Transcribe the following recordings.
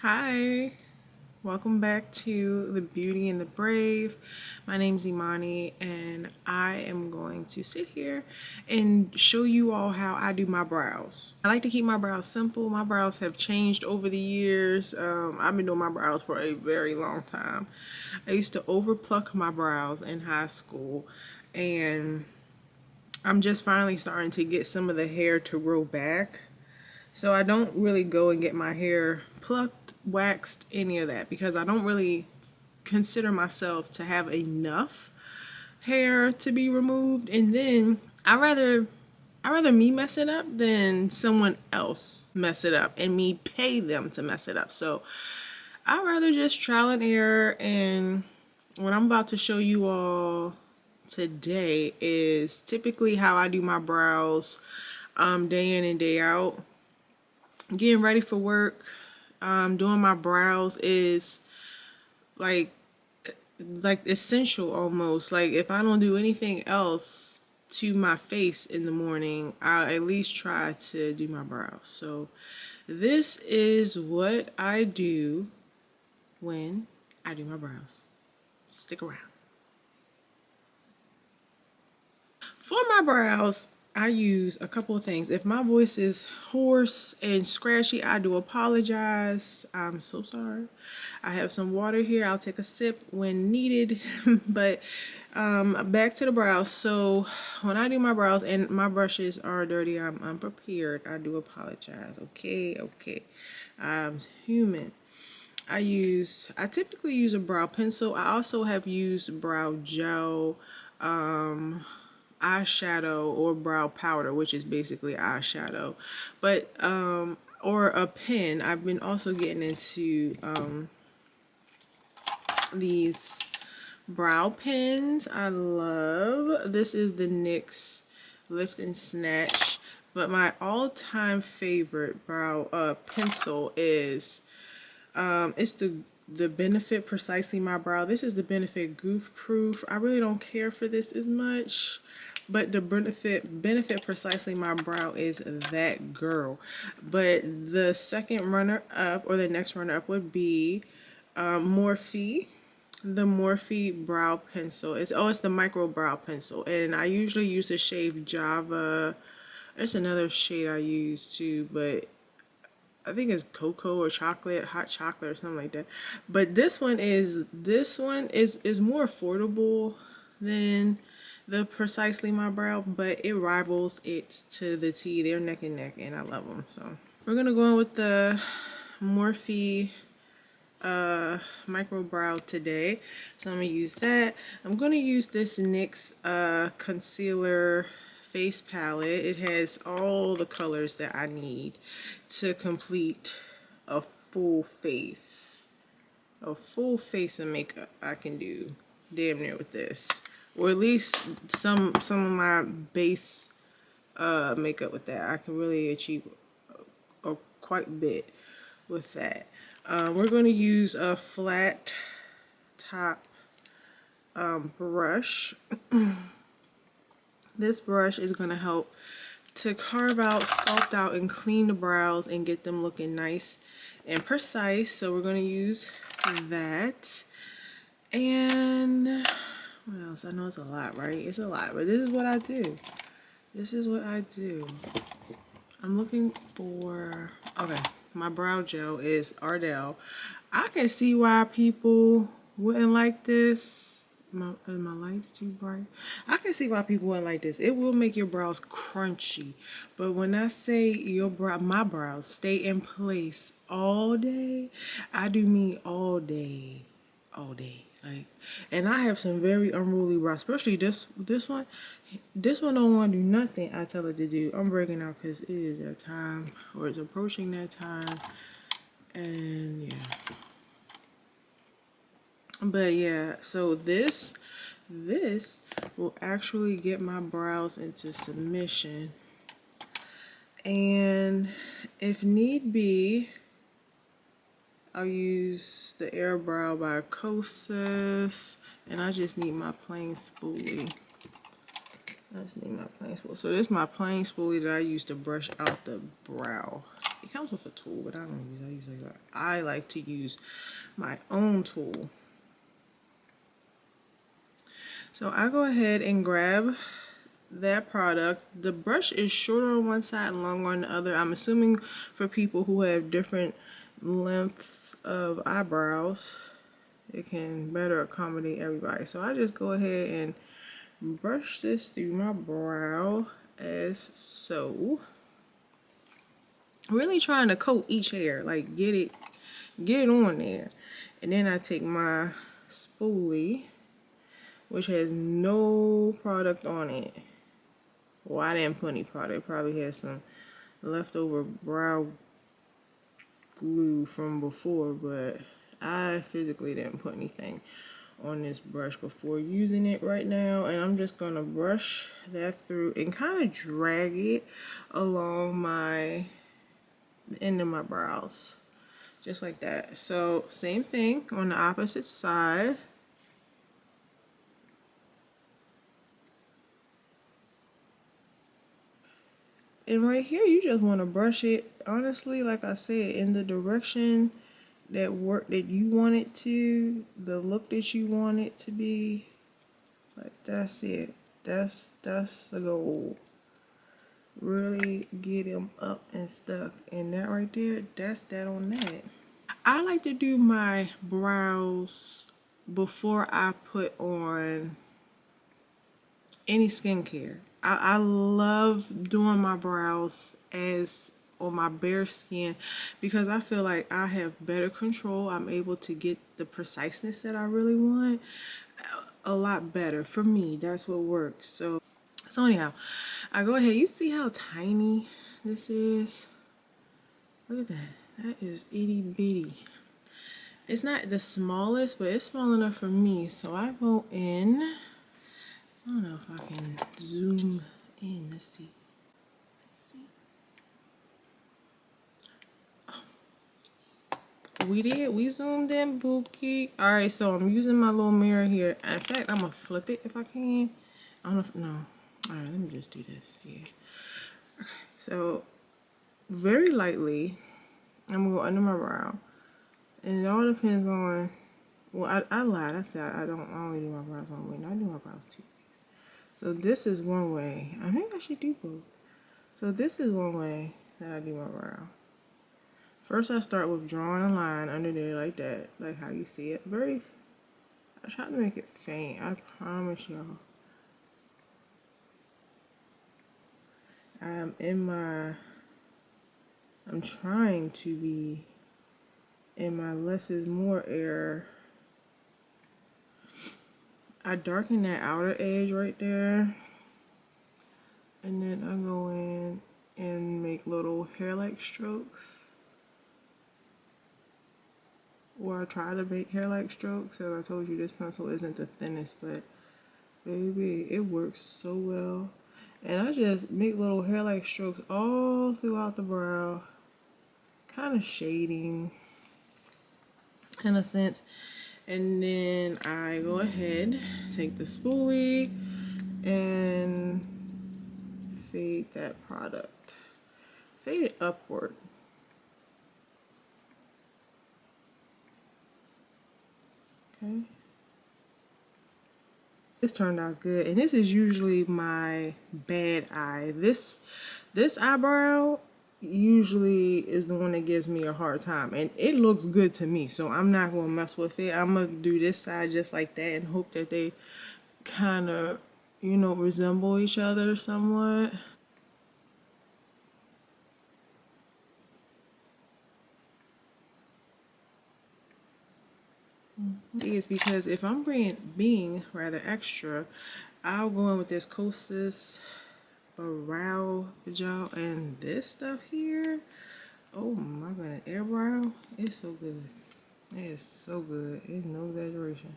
Hi, welcome back to The Beauty and the Brave. My name's Imani, and I am going to sit here and show you all how I do my brows. I like to keep my brows simple. My brows have changed over the years. I've been doing my brows for a very long time. I used to overpluck my brows in high school, and I'm just finally starting to get some of the hair to grow back. So I don't really go and get my hair plucked, waxed, any of that because I don't really consider myself to have enough hair to be removed. And then I rather me mess it up than someone else mess it up and me pay them to mess it up. So I'd rather just trial and error. And what I'm about to show you all today is typically how I do my brows day in and day out. Getting ready for work, doing my brows is like essential almost. Like if I don't do anything else to my face in the morning, I'll at least try to do my brows. So this is what I do when I do my brows. Stick around. For my brows, I use a couple of things. If my voice is hoarse and scratchy, I do apologize. I'm so sorry. I have some water here. I'll take a sip when needed. But back to the brows. So when I do my brows and my brushes are dirty, I'm unprepared. I do apologize. Okay. I'm human. I typically use a brow pencil. I also have used brow gel, eyeshadow, or brow powder, which is basically eyeshadow, but or a pen. I've been also getting into these brow pens. I love this. Is the NYX Lift and Snatch, but my all-time favorite brow pencil is it's the Benefit Precisely My Brow. This is the Benefit Goof Proof. I really don't care for this as much, but the Benefit Precisely My Brow is that girl. But the second runner up, or the next runner up, would be Morphe. The Morphe brow pencil. It's the micro brow pencil, and I usually use the shade Java. There's another shade I use too, but I think it's cocoa or chocolate, hot chocolate or something like that. But this one is more affordable than the Precisely My Brow, but it rivals it to the T. They're neck and neck, and I love them. So we're gonna go in with the Morphe micro brow today. So I'm gonna use that. I'm gonna use this NYX concealer face palette. It has all the colors that I need to complete a full face. A full face of makeup I can do damn near with this. Or at least some of my base makeup with that. I can really achieve quite a bit with that. We're going to use a flat top brush. This brush is going to help to carve out, sculpt out, and clean the brows and get them looking nice and precise. So we're going to use that. And what else? I know it's a lot, right? It's a lot, but this is what I do. This is what I do. I'm looking for, okay, my brow gel is Ardell. I can see why people wouldn't like this. Are my lights too bright? I can see why people wouldn't like this. It will make your brows crunchy. But when I say my brows stay in place all day, I do mean all day. All day. Like, and I have some very unruly brows, especially this one. This one don't want to do nothing I tell it to do. I'm breaking out because it is that time, or it's approaching that time. And yeah. But yeah, so this will actually get my brows into submission. And if need be, I'll use the Eyebrow by Kosas, and I just need my plain spoolie. So this is my plain spoolie that I use to brush out the brow. It comes with a tool, but I don't use it. I like to use my own tool. So I go ahead and grab that product. The brush is shorter on one side and longer on the other. I'm assuming for people who have different lengths of eyebrows, it can better accommodate everybody. So I just go ahead and brush this through my brow as so. Really trying to coat each hair, like get it on there. And then I take my spoolie, which has no product on it. Well, I didn't put any product. Probably had some leftover brow glue from before, but I physically didn't put anything on this brush before using it right now. And I'm just gonna brush that through and kind of drag it along my end of my brows, just like that. So same thing on the opposite side. And right here, you just want to brush it, honestly, like I said, in the direction that you want it to, the look that you want it to be. Like, that's it. That's the goal. Really get them up and stuck. And that right there, that's that on that. I like to do my brows before I put on any skincare. I love doing my brows as on my bare skin because I feel like I have better control. I'm able to get the preciseness that I really want a lot better. For me, that's what works. So anyhow, I go ahead. You see how tiny this is? Look at that. That is itty bitty. It's not the smallest, but it's small enough for me. So I go in. I don't know if I can zoom in. Let's see. Let's see. We did. We zoomed in, Bookie. All right, so I'm using my little mirror here. In fact, I'm gonna flip it if I can. I don't know if, no. All right, let me just do this. Yeah. Okay. So very lightly, I'm gonna go under my brow, and it all depends on. Well, I lied. I said I only do my brows one way. No, I do my brows two ways. So this is one way. I think I should do both. So this is one way that I do my brow. First, I start with drawing a line under there like that, like how you see it. I try to make it faint. I promise y'all. I'm trying to be in my less is more era. I darken that outer edge right there. And then I go in and make little hair-like strokes. Or I try to make hair-like strokes. As I told you, this pencil isn't the thinnest, but baby, it works so well. And I just make little hair-like strokes all throughout the brow. Kind of shading in a sense. And then I go ahead, take the spoolie, and fade that product. Fade it upward. Okay. This turned out good, and this is usually my bad eye. This eyebrow usually is the one that gives me a hard time, and it looks good to me, so I'm not gonna mess with it. I'm gonna do this side just like that and hope that they kind of, resemble each other somewhat. Is because if I'm being rather extra, I'll go in with this Kosas brow gel and this stuff here. Oh my goodness, Eyebrow, it's so good. It is so good. It's no exaggeration.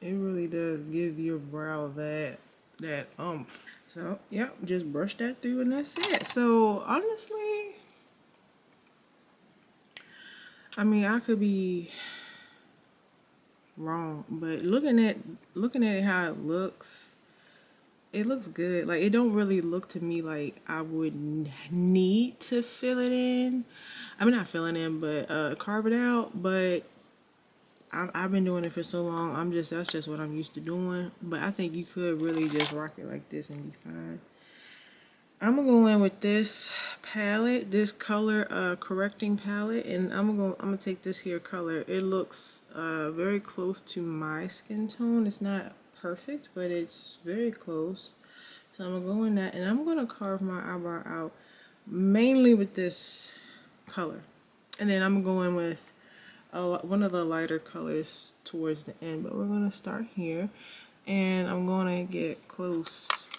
It really does give your brow that umph. So yep, just brush that through and that's it. So honestly, I mean, I could be wrong, but looking at it how it looks, it looks good. Like, it don't really look to me like I would need to fill it in. I mean, not fill it in, but carve it out. But I've been doing it for so long. That's just what I'm used to doing. But I think you could really just rock it like this and be fine. I'm gonna go in with this palette, this color correcting palette, and I'm gonna take this here color. It looks very close to my skin tone. It's not perfect, but it's very close. So I'm gonna go in that, and I'm gonna carve my eyebrow out mainly with this color, and then I'm gonna go in with one of the lighter colors towards the end. But we're gonna start here, and I'm gonna get close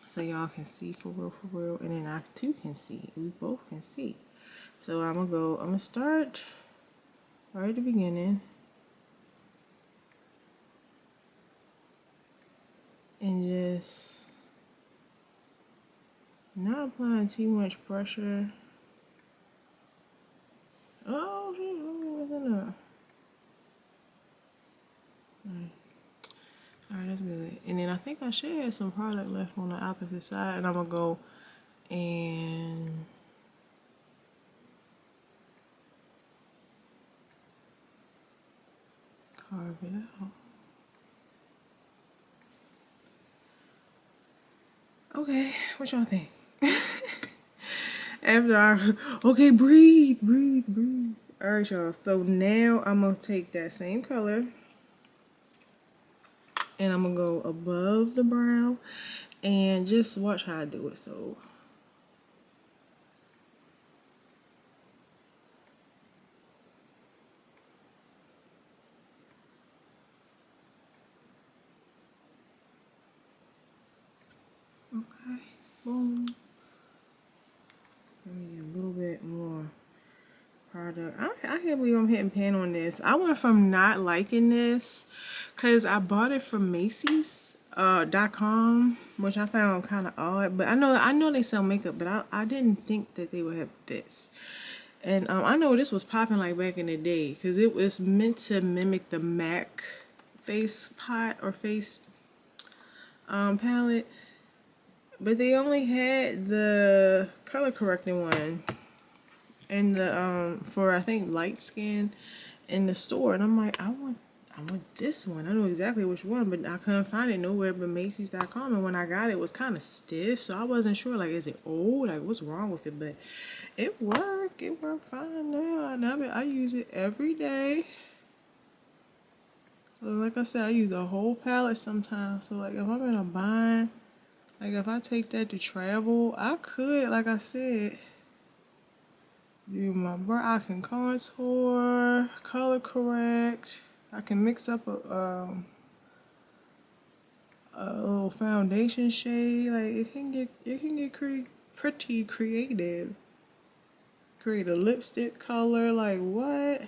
so y'all can see for real, and then I too can see. We both can see. So I'm gonna start right at the beginning and just not applying too much pressure. Oh, wasn't enough. Alright, that's good. And then I think I should have some product left on the opposite side, and I'm gonna go and carve it out. Okay, what y'all think? After I, okay, breathe. All right, y'all. So now I'm gonna take that same color and I'm gonna go above the brow and just watch how I do it. So okay, boom. Let me get a little bit more product. I can't believe I'm hitting pan on this. I went from not liking this because I bought it from Macy's .com, which I found kind of odd. But I know they sell makeup, but I didn't think that they would have this. And I know this was popping like back in the day because it was meant to mimic the MAC face pot or face palette, but they only had the color correcting one and the for I think light skin in the store, and I'm like, I want this one. I know exactly which one, but I couldn't find it nowhere but Macy's.com, and when I got it, it was kind of stiff, so I wasn't sure, like, is it old? Like, what's wrong with it? But it worked. It worked fine now. And I use it every day. Like I said, I use the whole palette sometimes. So, like, if I'm in a bind, like, if I take that to travel, I could, like I said, do my brow. I can contour, color correct. I can mix up a little foundation shade. Like, it can get pretty creative. Create a lipstick color. Like, what?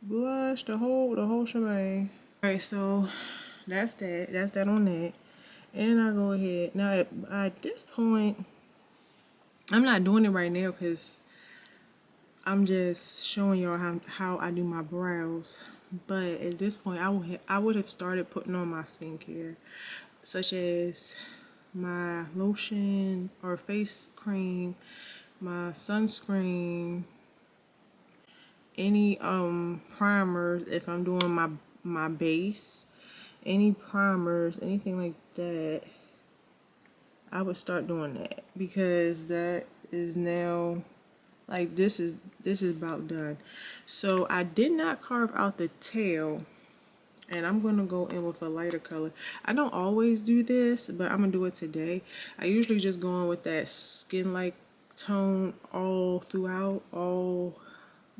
Blush, the whole shebang. Alright, so that's that. That's that on that. And I go ahead. Now at this point, I'm not doing it right now because I'm just showing y'all how I do my brows. But at this point, I would have started putting on my skincare, such as my lotion or face cream, my sunscreen, any primers if I'm doing my base, any primers, anything like that. I would start doing that because that is now, like, this is about done. So I did not carve out the tail, and I'm gonna go in with a lighter color. I don't always do this, but I'm gonna do it today. I usually just go in with that skin like tone all throughout, all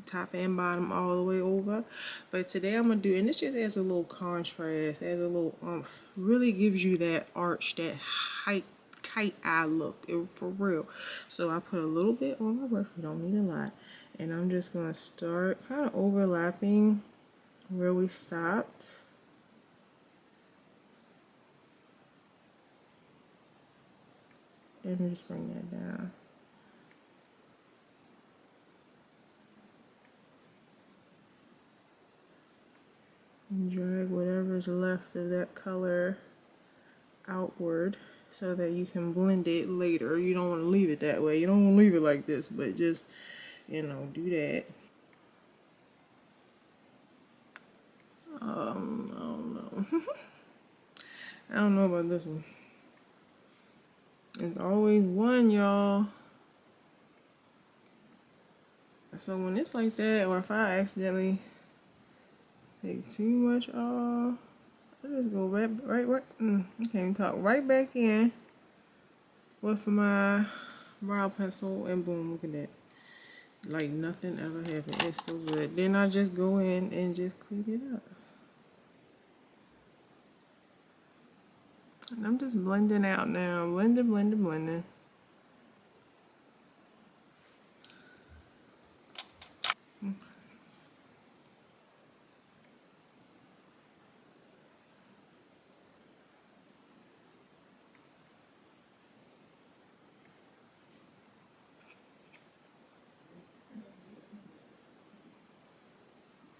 top and bottom, all the way over. But today I'm gonna do, and this just adds a little contrast, adds a little oomph, really gives you that arch, that height, kite eye look, for real. So I put a little bit on my brush. We don't need a lot, and I'm just gonna start kind of overlapping where we stopped. And just bring that down. And drag whatever's much left of that color outward so that you can blend it later. You don't want to leave it that way. You don't want to leave it like this, but just, do that. I don't know. I don't know about this one. There's always one, y'all. So when it's like that, or if I accidentally take too much off, I just go right, I can't even talk, right back in with my brow pencil, and boom, look at that. Like nothing ever happened. It's so good. Then I just go in and just clean it up. And I'm just blending out now. Blending.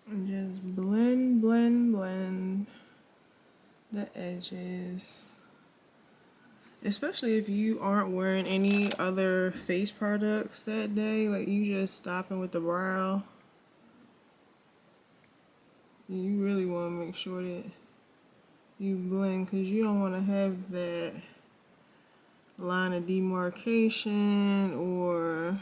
And just blend the edges. Especially if you aren't wearing any other face products that day, like you just stopping with the brow. You really want to make sure that you blend, because you don't want to have that line of demarcation or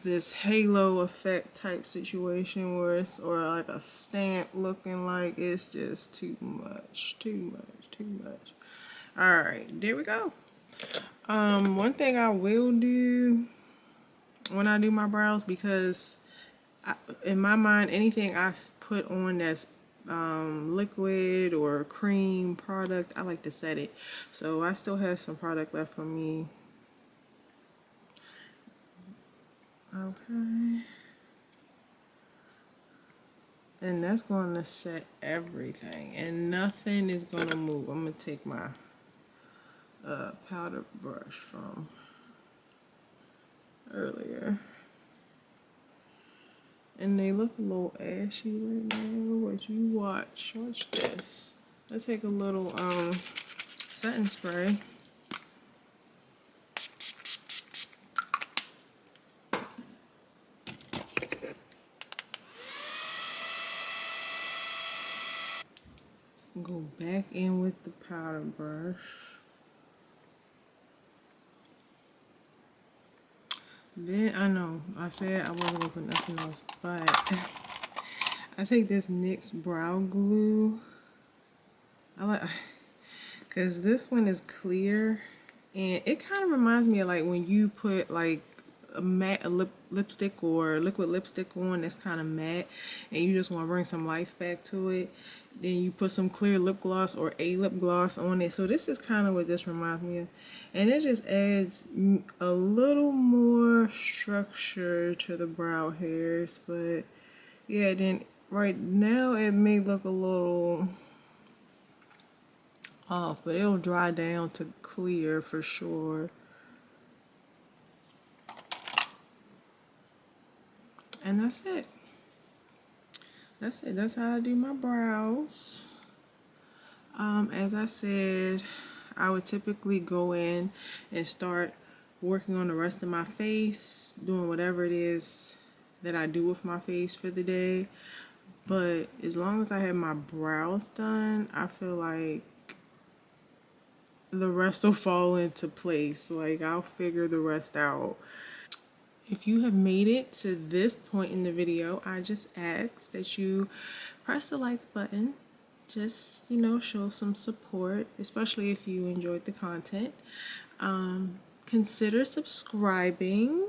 this halo effect type situation where it's, or like a stamp looking like it's just too much. All right, there we go. One thing I will do when I do my brows, because in my mind, anything I put on that's liquid or cream product, I like to set it. So I still have some product left for me. Okay. And that's going to set everything, and nothing is going to move. I'm going to take my powder brush from earlier. And they look a little ashy right now. What you watch this. Let's take a little setting spray. Go back in with the powder brush. Then I know I said I wasn't gonna put nothing else, but I take this NYX brow glue. I like, because this one is clear, and it kind of reminds me of like when you put like a matte lipstick or liquid lipstick on that's kind of matte, and you just want to bring some life back to it. Then you put some clear lip gloss or a lip gloss on it. So this is kind of what this reminds me of, and it just adds a little more structure to the brow hairs. But yeah, then right now it may look a little off, but it'll dry down to clear for sure. And that's it. That's how I do my brows. As I said, I would typically go in and start working on the rest of my face, doing whatever it is that I do with my face for the day. But as long as I have my brows done, I feel like the rest will fall into place. Like I'll figure the rest out. If you have made it to this point in the video, I just ask that you press the like button. Just, show some support, especially if you enjoyed the content. Consider subscribing.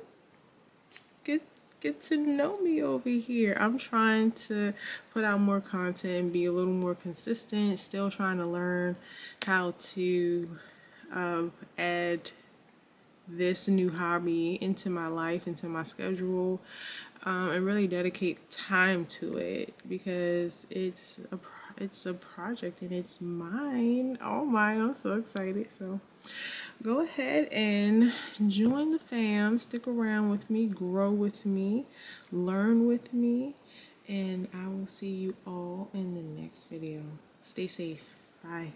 Get to know me over here. I'm trying to put out more content and be a little more consistent. Still trying to learn how to add this new hobby into my life, into my schedule, and really dedicate time to it, because it's a project and it's mine, all mine. I'm so excited. So go ahead and join the fam, stick around with me, grow with me, learn with me, and I will see you all in the next video. Stay safe. Bye.